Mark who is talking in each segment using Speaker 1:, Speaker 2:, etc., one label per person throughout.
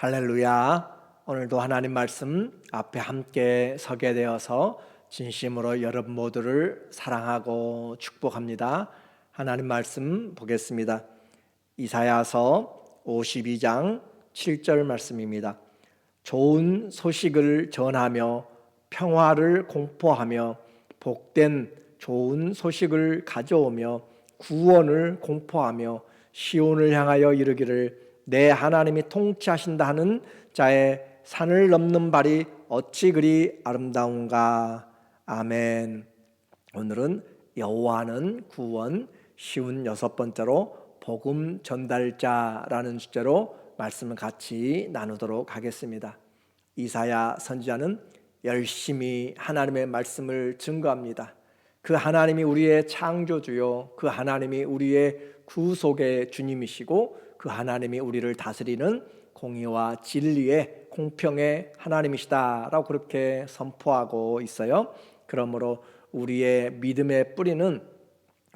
Speaker 1: 할렐루야. 오늘도 하나님 말씀 앞에 함께 서게 되어서 진심으로 여러분 모두를 사랑하고 축복합니다. 하나님 말씀 보겠습니다. 이사야서 52장 7절 말씀입니다. 좋은 소식을 전하며 평화를 공포하며 복된 좋은 소식을 가져오며 구원을 공포하며 시온을 향하여 이르기를 내 하나님이 통치하신다 하는 자의 산을 넘는 발이 어찌 그리 아름다운가. 아멘. 오늘은 여호와는 구원, 쉬운 6번째로 복음 전달자라는 주제로 말씀을 같이 나누도록 하겠습니다. 이사야 선지자는 열심히 하나님의 말씀을 증거합니다. 그 하나님이 우리의 창조주요, 그 하나님이 우리의 구속의 주님이시고 그 하나님이 우리를 다스리는 공의와 진리의 공평의 하나님이시다라고 그렇게 선포하고 있어요. 그러므로 우리의 믿음의 뿌리는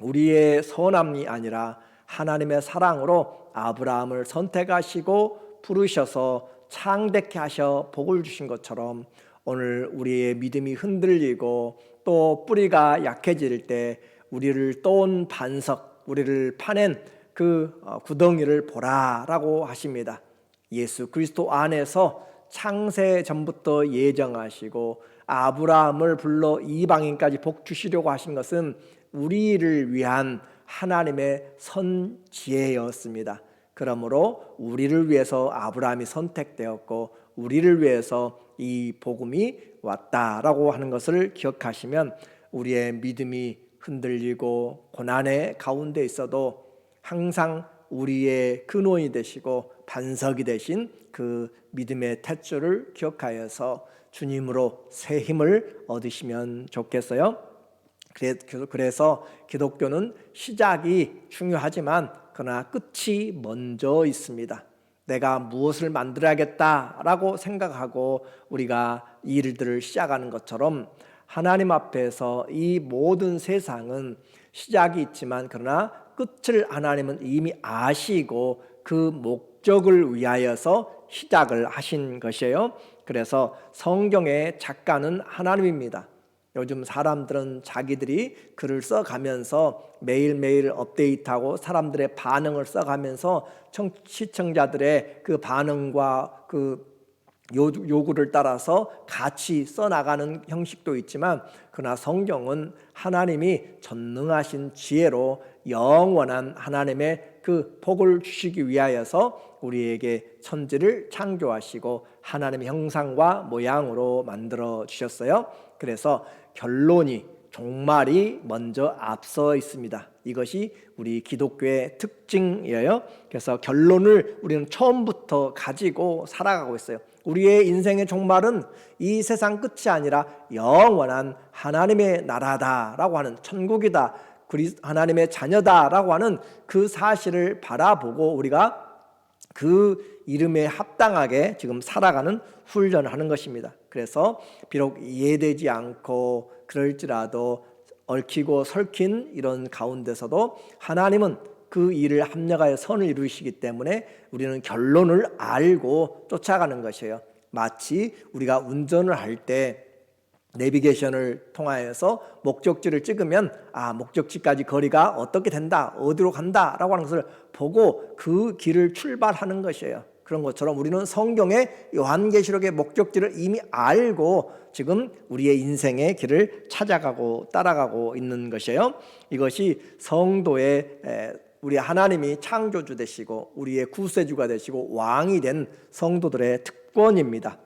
Speaker 1: 우리의 선함이 아니라 하나님의 사랑으로 아브라함을 선택하시고 부르셔서 창대케 하셔 복을 주신 것처럼 오늘 우리의 믿음이 흔들리고 또 뿌리가 약해질 때 우리를 떠온 반석, 우리를 파낸 그 구덩이를 보라라고 하십니다. 예수 그리스도 안에서 창세 전부터 예정하시고 아브라함을 불러 이방인까지 복 주시려고 하신 것은 우리를 위한 하나님의 선지혜였습니다. 그러므로 우리를 위해서 아브라함이 선택되었고 우리를 위해서 이 복음이 왔다라고 하는 것을 기억하시면 우리의 믿음이 흔들리고 고난의 가운데 있어도 항상 우리의 근원이 되시고 반석이 되신 그 믿음의 탯줄을 기억하여서 주님으로 새 힘을 얻으시면 좋겠어요. 그래서 기독교는 시작이 중요하지만 그러나 끝이 먼저 있습니다. 내가 무엇을 만들어야겠다라고 생각하고 우리가 일들을 시작하는 것처럼 하나님 앞에서 이 모든 세상은 시작이 있지만 그러나 끝을 하나님은 이미 아시고 그 목적을 위하여서 시작을 하신 것이에요. 그래서 성경의 작가는 하나님입니다. 요즘 사람들은 자기들이 글을 써가면서 매일매일 업데이트하고 사람들의 반응을 써가면서 시청자들의 그 반응과 그 요구를 따라서 같이 써나가는 형식도 있지만 그러나 성경은 하나님이 전능하신 지혜로 영원한 하나님의 그 복을 주시기 위하여서 우리에게 천지를 창조하시고 하나님의 형상과 모양으로 만들어 주셨어요. 그래서 결론이 종말이 먼저 앞서 있습니다. 이것이 우리 기독교의 특징이에요. 그래서 결론을 우리는 처음부터 가지고 살아가고 있어요. 우리의 인생의 종말은 이 세상 끝이 아니라 영원한 하나님의 나라다라고 하는 천국이다, 하나님의 자녀다라고 하는 그 사실을 바라보고 우리가 그 이름에 합당하게 지금 살아가는 훈련을 하는 것입니다. 그래서 비록 이해되지 않고 그럴지라도 얽히고 설킨 이런 가운데서도 하나님은 그 일을 합력하여 선을 이루시기 때문에 우리는 결론을 알고 쫓아가는 것이에요. 마치 우리가 운전을 할 때 내비게이션을 통하여서 목적지를 찍으면 목적지까지 거리가 어떻게 된다, 어디로 간다라고 하는 것을 보고 그 길을 출발하는 것이에요. 그런 것처럼 우리는 성경의 요한계시록의 목적지를 이미 알고 지금 우리의 인생의 길을 찾아가고 따라가고 있는 것이에요. 이것이 성도의 우리 하나님이 창조주 되시고 우리의 구세주가 되시고 왕이 된 성도들의 특권입니다.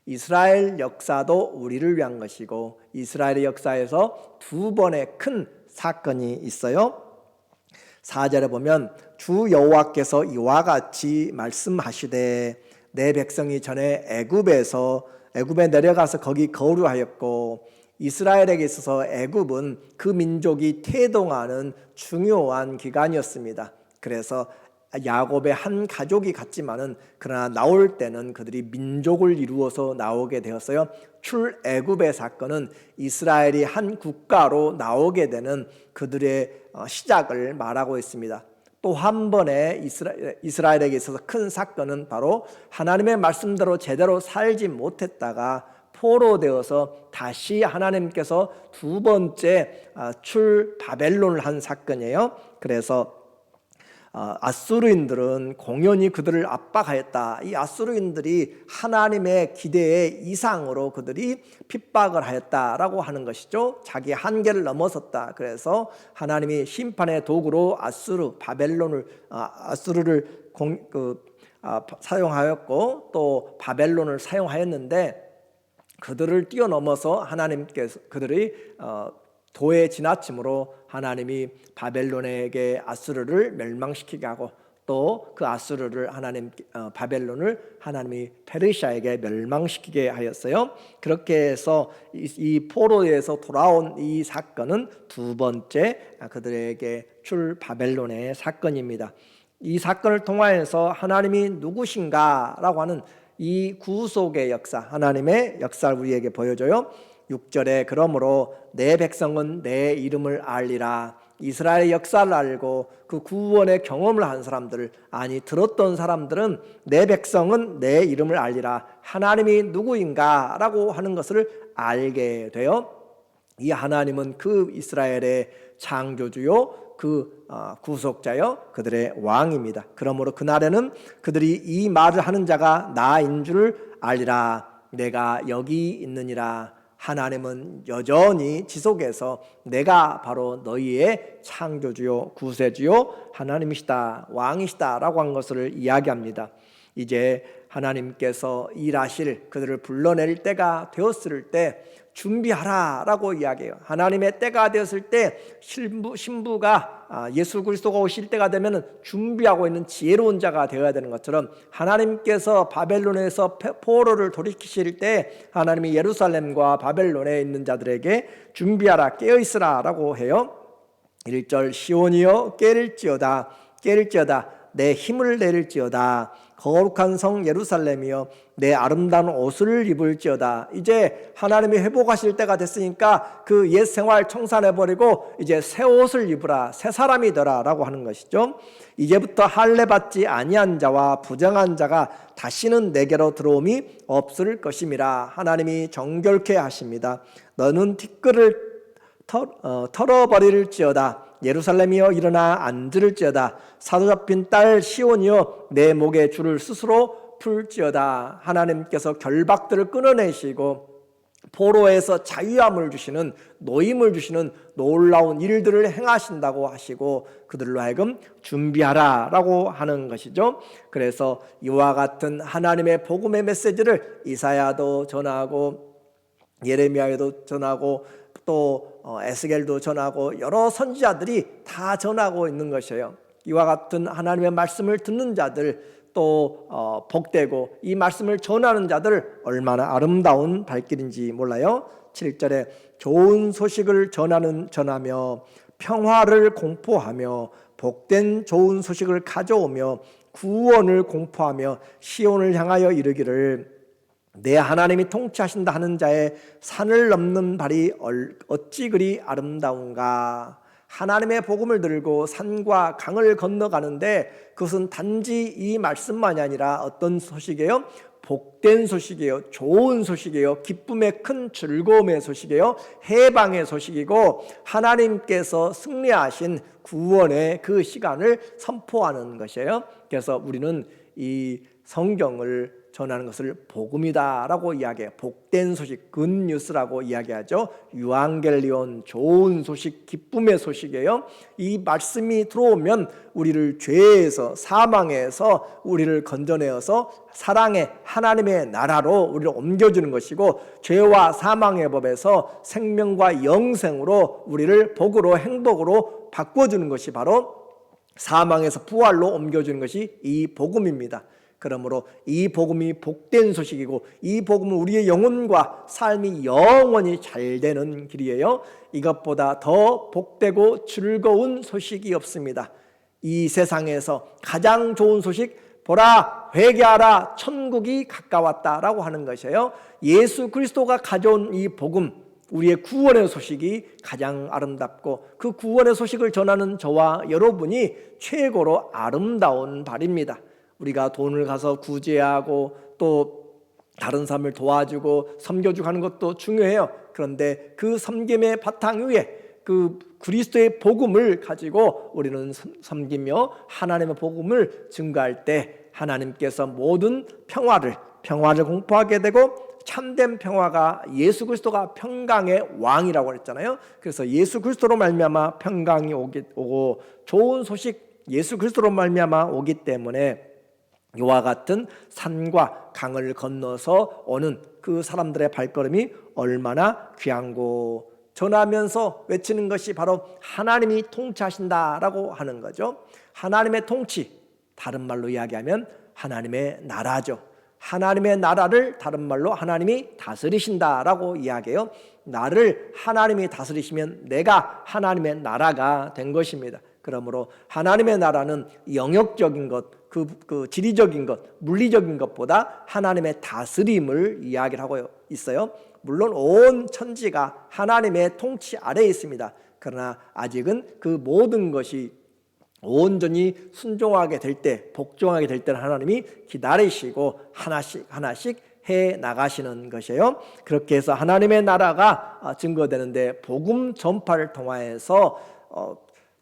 Speaker 1: 이스라엘 역사도 우리를 위한 것이고 이스라엘의 역사에서 2번의 큰 사건이 있어요. 4절에 보면 주 여호와께서 이와 같이 말씀하시되 내 백성이 전에 애굽에 내려가서 거기 거류하였고 이스라엘에게 있어서 애굽은 그 민족이 태동하는 중요한 기간이었습니다. 그래서 야곱의 한 가족이 같지만은 그러나 나올 때는 그들이 민족을 이루어서 나오게 되었어요. 출애굽의 사건은 이스라엘이 한 국가로 나오게 되는 그들의 시작을 말하고 있습니다. 또 한 번의 이스라엘에게 있어서 큰 사건은 바로 하나님의 말씀대로 제대로 살지 못했다가 포로되어서 다시 하나님께서 두 번째 바벨론을 한 사건이에요. 그래서 아수르인들은 공연히 그들을 압박하였다. 이 아수르인들이 하나님의 기대에 이상으로 그들이 핍박을 하였다라고 하는 것이죠. 자기 한계를 넘어섰다. 그래서 하나님이 심판의 도구로 아수르를 사용하였고 또 바벨론을 사용하였는데, 그들을 뛰어넘어서 하나님께서 그들이 도에 지나침으로 하나님이 바벨론에게 아수르를 멸망시키게 하고, 또 그 아수르를 바벨론을 하나님이 페르시아에게 멸망시키게 하였어요. 그렇게 해서 이 포로에서 돌아온 이 사건은 두 번째 그들에게 바벨론의 사건입니다. 이 사건을 통하여서 하나님이 누구신가라고 하는 이 구속의 역사, 하나님의 역사를 우리에게 보여줘요. 6절에 그러므로 내 백성은 내 이름을 알리라. 이스라엘의 역사를 알고 그 구원의 경험을 한 사람들, 아니 들었던 사람들은 내 백성은 내 이름을 알리라, 하나님이 누구인가 라고 하는 것을 알게 돼요. 이 하나님은 그 이스라엘의 창조주요, 그 구속자요, 그들의 왕입니다. 그러므로 그날에는 그들이 이 말을 하는 자가 나인 줄 알리라. 내가 여기 있느니라. 하나님은 여전히 지속해서 내가 바로 너희의 창조주요, 구세주요, 하나님이시다, 왕이시다 라고 한 것을 이야기합니다. 이제 하나님께서 일하실, 그들을 불러낼 때가 되었을 때 준비하라 라고 이야기해요. 하나님의 때가 되었을 때 신부가 예수 그리스도가 오실 때가 되면 준비하고 있는 지혜로운 자가 되어야 되는 것처럼, 하나님께서 바벨론에서 포로를 돌이키실 때 하나님이 예루살렘과 바벨론에 있는 자들에게 준비하라, 깨어있으라 라고 해요. 1절 시온이여 깨릴지어다, 깨릴지어다, 내 힘을 내릴지어다. 거룩한 성 예루살렘이여 내 아름다운 옷을 입을지어다. 이제 하나님이 회복하실 때가 됐으니까 그 옛 생활 청산해버리고 이제 새 옷을 입으라, 새 사람이 되라 라고 하는 것이죠. 이제부터 할례 받지 아니한 자와 부정한 자가 다시는 내게로 들어옴이 없을 것임이라. 하나님이 정결케 하십니다. 너는 티끌을 털어버릴지어다. 예루살렘이여 일어나 앉을지어다. 사로잡힌 딸 시온이여 내 목에 줄을 스스로 풀지어다. 하나님께서 결박들을 끊어내시고 포로에서 자유함을 주시는, 노임을 주시는 놀라운 일들을 행하신다고 하시고 그들로 하여금 준비하라 라고 하는 것이죠. 그래서 이와 같은 하나님의 복음의 메시지를 이사야도 전하고 예레미야에도 전하고 또 에스겔도 전하고 여러 선지자들이 다 전하고 있는 것이에요. 이와 같은 하나님의 말씀을 듣는 자들, 또 복되고 이 말씀을 전하는 자들 얼마나 아름다운 발길인지 몰라요. 7절에 좋은 소식을 전하며 평화를 공포하며 복된 좋은 소식을 가져오며 구원을 공포하며 시온을 향하여 이르기를 내 하나님이 통치하신다 하는 자의 산을 넘는 발이 어찌 그리 아름다운가. 하나님의 복음을 들고 산과 강을 건너가는데 그것은 단지 이 말씀만이 아니라 어떤 소식이에요? 복된 소식이에요. 좋은 소식이에요. 기쁨의 큰 즐거움의 소식이에요. 해방의 소식이고 하나님께서 승리하신 구원의 그 시간을 선포하는 것이에요. 그래서 우리는 이 성경을 전하는 것을 복음이다 라고 이야기해요. 복된 소식, 굿뉴스라고 이야기하죠. 유앙겔리온, 좋은 소식, 기쁨의 소식이에요. 이 말씀이 들어오면 우리를 죄에서, 사망에서 우리를 건져내어서 사랑의 하나님의 나라로 우리를 옮겨주는 것이고, 죄와 사망의 법에서 생명과 영생으로 우리를 복으로, 행복으로 바꿔주는 것이 바로 사망에서 부활로 옮겨주는 것이 이 복음입니다. 그러므로 이 복음이 복된 소식이고 이 복음은 우리의 영혼과 삶이 영원히 잘 되는 길이에요. 이것보다 더 복되고 즐거운 소식이 없습니다. 이 세상에서 가장 좋은 소식, 보라 회개하라 천국이 가까웠다라고 하는 것이에요. 예수 그리스도가 가져온 이 복음, 우리의 구원의 소식이 가장 아름답고 그 구원의 소식을 전하는 저와 여러분이 최고로 아름다운 발입니다. 우리가 돈을 가서 구제하고 또 다른 사람을 도와주고 섬겨주고 하는 것도 중요해요. 그런데 그 섬김의 바탕 위에 그 그리스도의 복음을 가지고 우리는 섬기며 하나님의 복음을 증거할 때 하나님께서 모든 평화를 공포하게 되고 참된 평화가 예수 그리스도가 평강의 왕이라고 했잖아요. 그래서 예수 그리스도로 말미암아 평강이 오고 좋은 소식 예수 그리스도로 말미암아 오기 때문에 이와 같은 산과 강을 건너서 오는 그 사람들의 발걸음이 얼마나 귀한고 전하면서 외치는 것이 바로 하나님이 통치하신다라고 하는 거죠. 하나님의 통치, 다른 말로 이야기하면 하나님의 나라죠. 하나님의 나라를 다른 말로 하나님이 다스리신다라고 이야기해요. 나를 하나님이 다스리시면 내가 하나님의 나라가 된 것입니다. 그러므로 하나님의 나라는 영역적인 것, 그 지리적인 것, 물리적인 것보다 하나님의 다스림을 이야기를 하고 있어요. 물론 온 천지가 하나님의 통치 아래에 있습니다. 그러나 아직은 그 모든 것이 온전히 순종하게 될 때, 복종하게 될 때는 하나님이 기다리시고 하나씩 해 나가시는 것이에요. 그렇게 해서 하나님의 나라가 증거되는데 복음 전파를 통하여서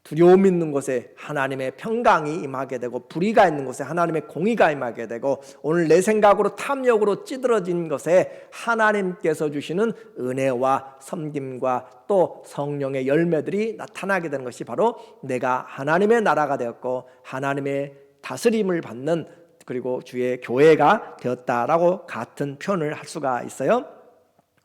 Speaker 1: 두려움 있는 곳에 하나님의 평강이 임하게 되고 불의가 있는 곳에 하나님의 공의가 임하게 되고 오늘 내 생각으로 탐욕으로 찌들어진 것에 하나님께서 주시는 은혜와 섬김과 또 성령의 열매들이 나타나게 되는 것이 바로 내가 하나님의 나라가 되었고 하나님의 다스림을 받는 그리고 주의 교회가 되었다라고 같은 표현을 할 수가 있어요.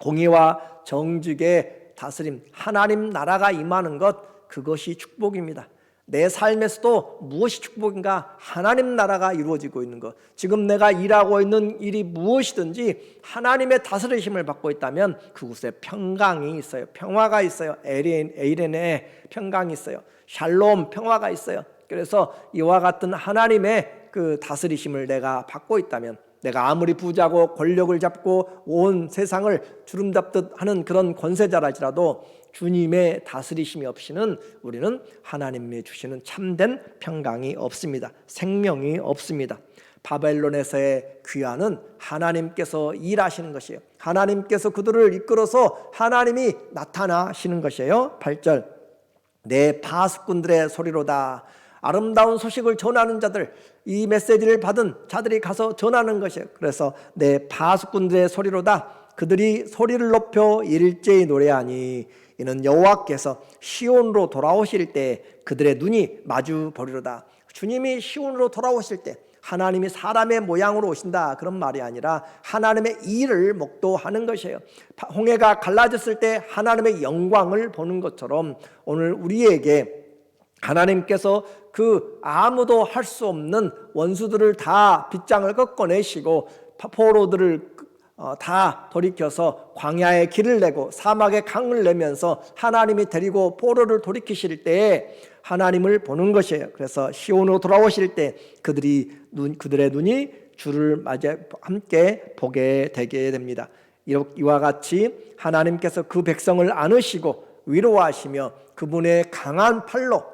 Speaker 1: 공의와 정직의 다스림, 하나님 나라가 임하는 것, 그것이 축복입니다. 내 삶에서도 무엇이 축복인가? 하나님 나라가 이루어지고 있는 것. 지금 내가 일하고 있는 일이 무엇이든지 하나님의 다스리심을 받고 있다면 그곳에 평강이 있어요. 평화가 있어요. 에이렌에 평강이 있어요. 샬롬 평화가 있어요. 그래서 이와 같은 하나님의 그 다스리심을 내가 받고 있다면 내가 아무리 부자고 권력을 잡고 온 세상을 주름잡듯 하는 그런 권세자랄지라도 주님의 다스리심이 없이는 우리는 하나님이 주시는 참된 평강이 없습니다. 생명이 없습니다. 바벨론에서의 귀환은 하나님께서 일하시는 것이에요. 하나님께서 그들을 이끌어서 하나님이 나타나시는 것이에요. 8절 내 파수꾼들의 소리로다. 아름다운 소식을 전하는 자들, 이 메시지를 받은 자들이 가서 전하는 것이에요. 그래서 내 파수꾼들의 소리로다. 그들이 소리를 높여 일제히 노래하니 이는 여호와께서 시온으로 돌아오실 때 그들의 눈이 마주 보리로다. 주님이 시온으로 돌아오실 때 하나님이 사람의 모양으로 오신다 그런 말이 아니라 하나님의 일을 목도하는 것이에요. 홍해가 갈라졌을 때 하나님의 영광을 보는 것처럼 오늘 우리에게 하나님께서 그 아무도 할 수 없는 원수들을 다 빗장을 꺾어내시고 포로들을 다 돌이켜서 광야에 길을 내고 사막에 강을 내면서 하나님이 데리고 포로를 돌이키실 때에 하나님을 보는 것이에요. 그래서 시온으로 돌아오실 때 그들의 눈이 주를 맞아 함께 보게 되게 됩니다. 이와 같이 하나님께서 그 백성을 안으시고 위로하시며 그분의 강한 팔로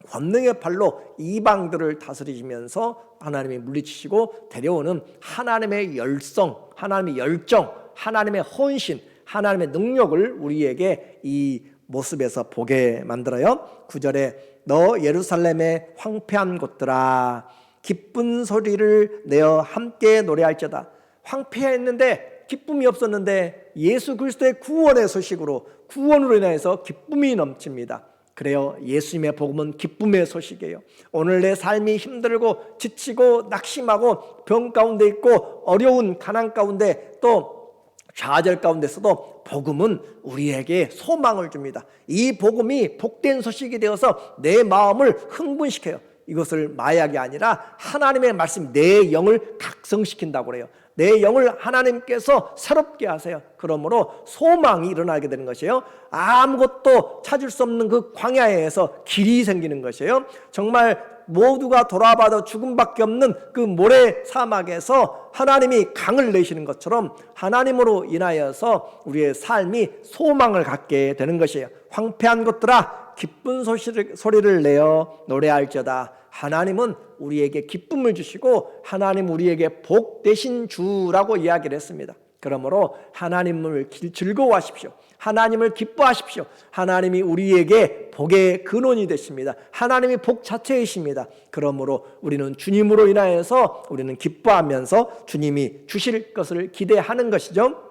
Speaker 1: 권능의 팔로 이방들을 다스리시면서 하나님이 물리치시고 데려오는 하나님의 열성, 하나님의 열정, 하나님의 헌신, 하나님의 능력을 우리에게 이 모습에서 보게 만들어요. 9절에 너 예루살렘의 황폐한 곳들아 기쁜 소리를 내어 함께 노래할지어다. 황폐했는데 기쁨이 없었는데 예수 그리스도의 구원의 소식으로 구원으로 인해서 기쁨이 넘칩니다. 그래요. 예수님의 복음은 기쁨의 소식이에요. 오늘 내 삶이 힘들고 지치고 낙심하고 병 가운데 있고 어려운 가난 가운데 또 좌절 가운데서도 복음은 우리에게 소망을 줍니다. 이 복음이 복된 소식이 되어서 내 마음을 흥분시켜요. 이것을 마약이 아니라 하나님의 말씀, 내 영을 각성시킨다고 그래요. 내 영을 하나님께서 새롭게 하세요. 그러므로 소망이 일어나게 되는 것이에요. 아무것도 찾을 수 없는 그 광야에서 길이 생기는 것이에요. 정말 모두가 돌아봐도 죽음밖에 없는 그 모래 사막에서 하나님이 강을 내시는 것처럼 하나님으로 인하여서 우리의 삶이 소망을 갖게 되는 것이에요. 황폐한 것들아 기쁜 소리를 내어 노래할지어다. 하나님은 우리에게 기쁨을 주시고 하나님 우리에게 복 되신 주라고 이야기를 했습니다. 그러므로 하나님을 즐거워하십시오. 하나님을 기뻐하십시오. 하나님이 우리에게 복의 근원이 되십니다. 하나님이 복 자체이십니다. 그러므로 우리는 주님으로 인하여서 우리는 기뻐하면서 주님이 주실 것을 기대하는 것이죠.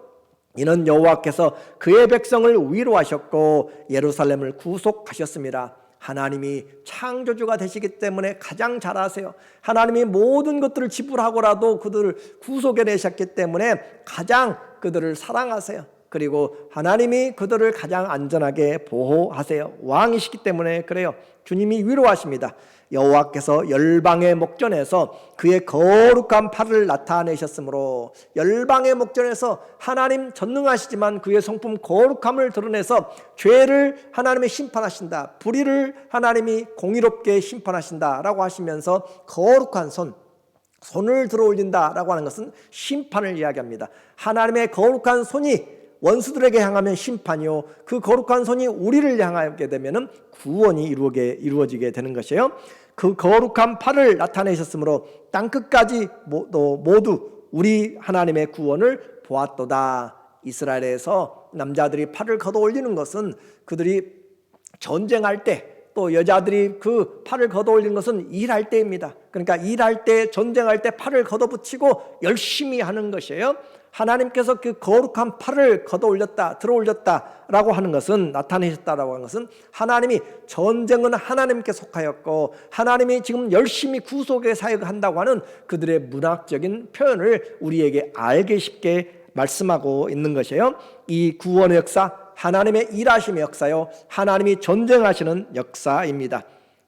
Speaker 1: 이는 여호와께서 그의 백성을 위로하셨고 예루살렘을 구속하셨습니다. 하나님이 창조주가 되시기 때문에 가장 잘 아세요. 하나님이 모든 것들을 지불하고라도 그들을 구속해 내셨기 때문에 가장 그들을 사랑하세요. 그리고 하나님이 그들을 가장 안전하게 보호하세요. 왕이시기 때문에 그래요. 주님이 위로하십니다. 여호와께서 열방의 목전에서 그의 거룩한 팔을 나타내셨으므로, 열방의 목전에서 하나님 전능하시지만 그의 성품 거룩함을 드러내서 죄를 하나님이 심판하신다, 불의를 하나님이 공의롭게 심판하신다라고 하시면서 거룩한 손을 들어 올린다라고 하는 것은 심판을 이야기합니다. 하나님의 거룩한 손이 원수들에게 향하면 심판이요, 그 거룩한 손이 우리를 향하게 되면 구원이 이루어지게 되는 것이에요. 그 거룩한 팔을 나타내셨으므로 땅끝까지 모두 우리 하나님의 구원을 보았도다. 이스라엘에서 남자들이 팔을 걷어 올리는 것은 그들이 전쟁할 때, 또 여자들이 그 팔을 걷어 올리는 것은 일할 때입니다. 그러니까 일할 때, 전쟁할 때 팔을 걷어 붙이고 열심히 하는 것이에요. 하나님께서 그 거룩한 팔을 걷어 올렸다, 들어 올렸다라고 하는 것은, 나타내셨다라고 하는 것은 하나님이, 전쟁은 하나님께 속하였고 하나님이 지금 열심히 구속의 사역을 한다고 하는 그들의 문학적인 표현을 우리에게 알게 쉽게 말씀하고 있는 것이에요. 이 구원의 역사, 하나님의 일하심의 역사요, 하나님이 전쟁하시는 역사입니다.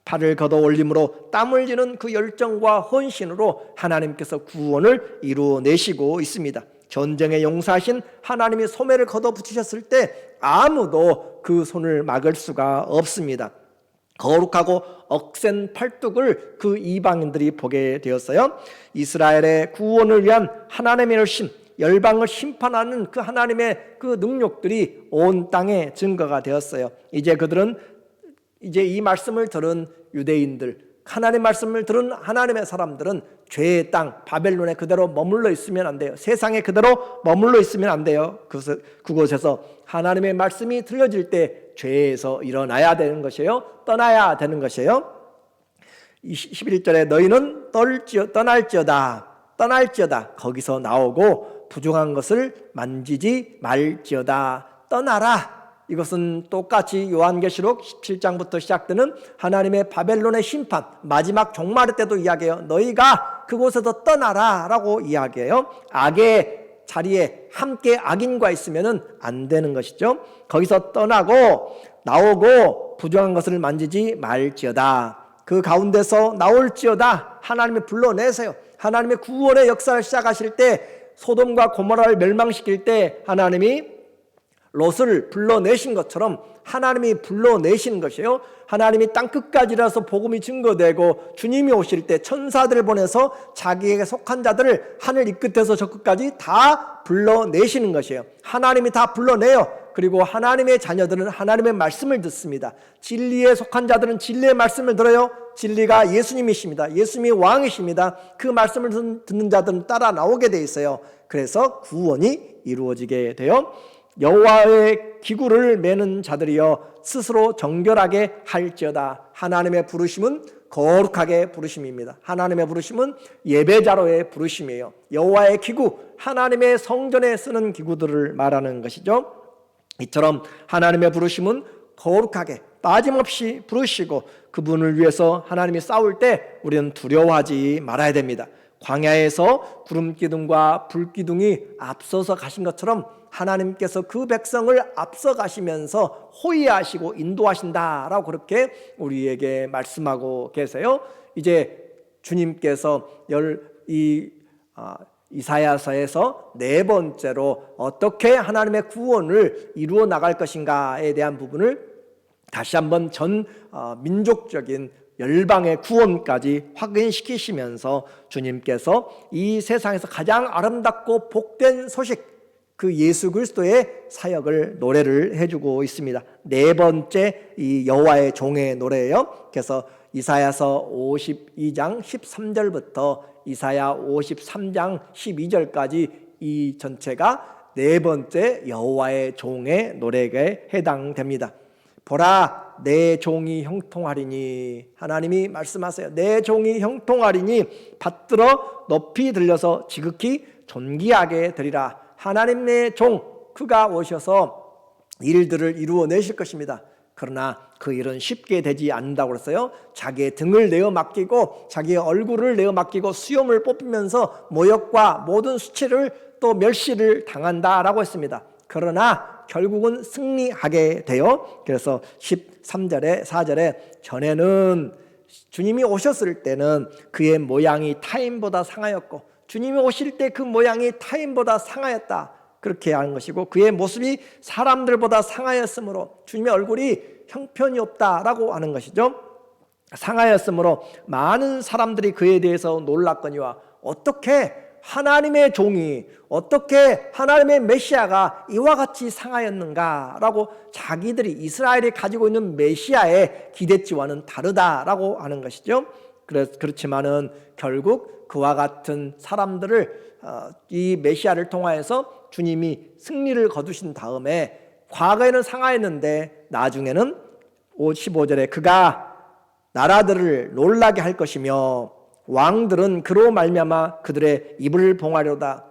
Speaker 1: 팔을 걷어 올림으로 땀 흘리는 그 열정과 헌신으로 하나님께서 구원을 이루어내시고 있습니다. 전쟁에 용사하신 하나님이 소매를 걷어 붙이셨을 때 아무도 그 손을 막을 수가 없습니다. 거룩하고 억센 팔뚝을 그 이방인들이 보게 되었어요. 이스라엘의 구원을 위한 하나님의 열심, 열방을 심판하는 그 하나님의 그 능력들이 온 땅에 증거가 되었어요. 이제 이 말씀을 들은 유대인들, 하나님의 말씀을 들은 하나님의 사람들은 죄의 땅 바벨론에 그대로 머물러 있으면 안 돼요. 세상에 그대로 머물러 있으면 안 돼요. 그곳에서 하나님의 말씀이 들려질 때 죄에서 일어나야 되는 것이에요. 떠나야 되는 것이에요. 11절에 너희는 떠날지어다 거기서 나오고 부정한 것을 만지지 말지어다. 떠나라. 이것은 똑같이 요한계시록 17장부터 시작되는 하나님의 바벨론의 심판, 마지막 종말의 때도 이야기해요. 너희가 그곳에서 떠나라 라고 이야기해요. 악의 자리에 함께 악인과 있으면 안 되는 것이죠. 거기서 떠나고 나오고 부정한 것을 만지지 말지어다. 그 가운데서 나올지어다. 하나님이 불러내세요. 하나님의 구원의 역사를 시작하실 때, 소돔과 고모라를 멸망시킬 때 하나님이 롯을 불러내신 것처럼 하나님이 불러내신 것이에요. 하나님이 땅끝까지라서 복음이 증거되고 주님이 오실 때 천사들을 보내서 자기에게 속한 자들을 하늘 이 끝에서 저 끝까지 다 불러내시는 것이에요. 하나님이 다 불러내요. 그리고 하나님의 자녀들은 하나님의 말씀을 듣습니다. 진리에 속한 자들은 진리의 말씀을 들어요. 진리가 예수님이십니다. 예수님이 왕이십니다. 그 말씀을 듣는 자들은 따라 나오게 돼 있어요. 그래서 구원이 이루어지게 돼요. 여호와의 기구를 매는 자들이여 스스로 정결하게 할지어다. 하나님의 부르심은 거룩하게 부르심입니다. 하나님의 부르심은 예배자로의 부르심이에요. 여호와의 기구, 하나님의 성전에 쓰는 기구들을 말하는 것이죠. 이처럼 하나님의 부르심은 거룩하게 빠짐없이 부르시고, 그분을 위해서 하나님이 싸울 때 우리는 두려워하지 말아야 됩니다. 광야에서 구름기둥과 불기둥이 앞서서 가신 것처럼 하나님께서 그 백성을 앞서 가시면서 호위하시고 인도하신다라고 그렇게 우리에게 말씀하고 계세요. 이제 주님께서 이사야서에서 네 번째로 어떻게 하나님의 구원을 이루어 나갈 것인가에 대한 부분을 다시 한번 전 민족적인 열방의 구원까지 확인시키시면서 주님께서 이 세상에서 가장 아름답고 복된 소식, 그 예수 그리스도의 사역을 노래를 해주고 있습니다. 네 번째 이 여호와의 종의 노래예요. 그래서 이사야서 52장 13절부터 이사야 53장 12절까지 이 전체가 네 번째 여호와의 종의 노래에 해당됩니다. 보라, 내 종이 형통하리니, 하나님이 말씀하세요. 내 종이 형통하리니 받들어 높이 들려서 지극히 존귀하게 되리라. 하나님의 종, 그가 오셔서 일들을 이루어내실 것입니다. 그러나 그 일은 쉽게 되지 않는다고 그랬어요. 자기의 등을 내어 맡기고 자기의 얼굴을 내어 맡기고 수염을 뽑히면서 모욕과 모든 수치를 또 멸시를 당한다라고 했습니다. 그러나 결국은 승리하게 돼요. 그래서 13절에 4절에 전에는 주님이 오셨을 때는 그의 모양이 타인보다 상하였고 주님이 오실 때 그 모양이 타인보다 상하였다, 그렇게 하는 것이고 그의 모습이 사람들보다 상하였으므로 주님의 얼굴이 형편이 없다라고 하는 것이죠. 상하였으므로 많은 사람들이 그에 대해서 놀랐거니와 어떻게 하나님의 종이, 어떻게 하나님의 메시아가 이와 같이 상하였는가라고 자기들이 이스라엘이 가지고 있는 메시아의 기대치와는 다르다라고 하는 것이죠. 그렇지만은 결국 그와 같은 사람들을 이 메시아를 통하여서 주님이 승리를 거두신 다음에 과거에는 상하였는데 나중에는 15절에 그가 나라들을 놀라게 할 것이며 왕들은 그로 말미암아 그들의 입을 봉하려다.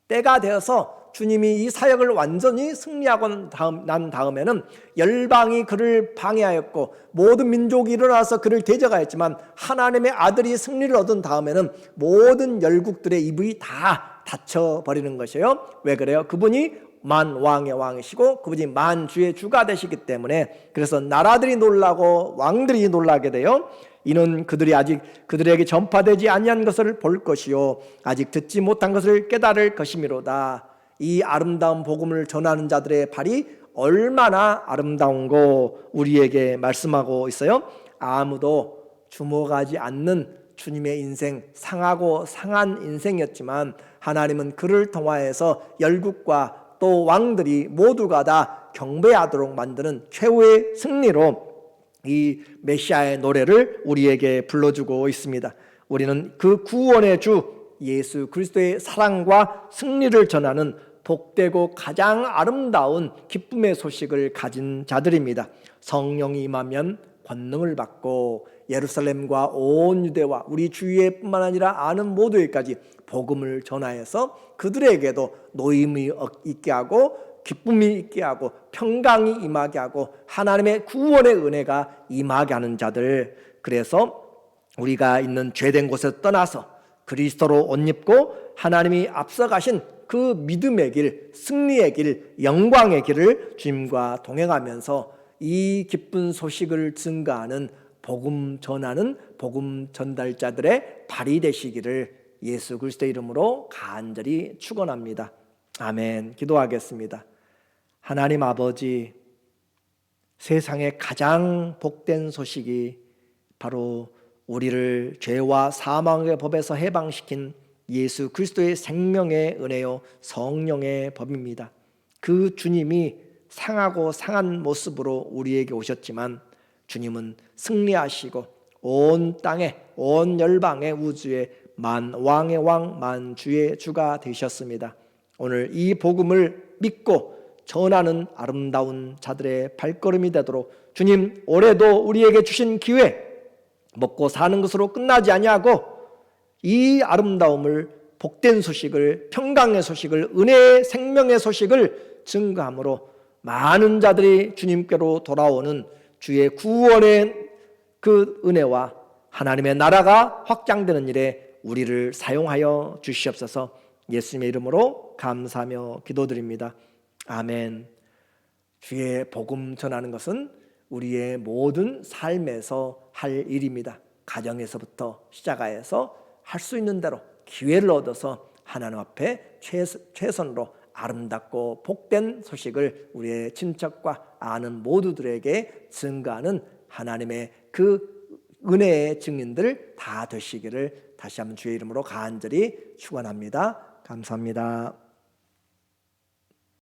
Speaker 1: 때가 되어서 주님이 이 사역을 완전히 승리하고 난 다음에는 열방이 그를 방해하였고 모든 민족이 일어나서 그를 대적하였지만 하나님의 아들이 승리를 얻은 다음에는 모든 열국들의 입이 다 닫혀버리는 것이에요. 왜 그래요? 그분이 만왕의 왕이시고 그분이 만주의 주가 되시기 때문에, 그래서 나라들이 놀라고 왕들이 놀라게 돼요. 이는 그들이 아직 그들에게 전파되지 아니한 것을 볼 것이요 아직 듣지 못한 것을 깨달을 것이미로다. 이 아름다운 복음을 전하는 자들의 발이 얼마나 아름다운고 우리에게 말씀하고 있어요. 아무도 주목하지 않는 주님의 인생, 상하고 상한 인생이었지만 하나님은 그를 통하여서 열국과 또 왕들이 모두가 다 경배하도록 만드는 최후의 승리로 이 메시아의 노래를 우리에게 불러주고 있습니다. 우리는 그 구원의 주 예수 그리스도의 사랑과 승리를 전하는 복되고 가장 아름다운 기쁨의 소식을 가진 자들입니다. 성령이 임하면 권능을 받고 예루살렘과 온 유대와 우리 주위에뿐만 아니라 아는 모두에까지 복음을 전하여서 그들에게도 노임이 있게 하고 기쁨이 있게 하고 평강이 임하게 하고 하나님의 구원의 은혜가 임하게 하는 자들. 그래서 우리가 있는 죄된 곳에서 떠나서 그리스도로 옷 입고 하나님이 앞서가신 그 믿음의 길, 승리의 길, 영광의 길을 주님과 동행하면서 이 기쁜 소식을 증가하는 복음 전하는 복음 전달자들의 발이 되시기를 예수 그리스도의 이름으로 간절히 축원합니다. 아멘. 기도하겠습니다. 하나님 아버지, 세상의 가장 복된 소식이 바로 우리를 죄와 사망의 법에서 해방시킨 예수 그리스도의 생명의 은혜요 성령의 법입니다. 그 주님이 상하고 상한 모습으로 우리에게 오셨지만 주님은 승리하시고 온 땅에 온 열방의 우주에 만왕의 왕 만주의 주가 되셨습니다. 오늘 이 복음을 믿고 전하는 아름다운 자들의 발걸음이 되도록 주님 올해도 우리에게 주신 기회 먹고 사는 것으로 끝나지 아니하고 이 아름다움을 복된 소식을 평강의 소식을 은혜의 생명의 소식을 증거함으로 많은 자들이 주님께로 돌아오는 주의 구원의 그 은혜와 하나님의 나라가 확장되는 일에 우리를 사용하여 주시옵소서. 예수님의 이름으로 감사하며 기도드립니다. 아멘. 주의 복음 전하는 것은 우리의 모든 삶에서 할 일입니다. 가정에서부터 시작하여서 할 수 있는 대로 기회를 얻어서 하나님 앞에 최선으로 아름답고 복된 소식을 우리의 친척과 아는 모두들에게 증거하는 하나님의 그 은혜의 증인들 다 되시기를 다시 한번 주의 이름으로 간절히 축원합니다. 감사합니다.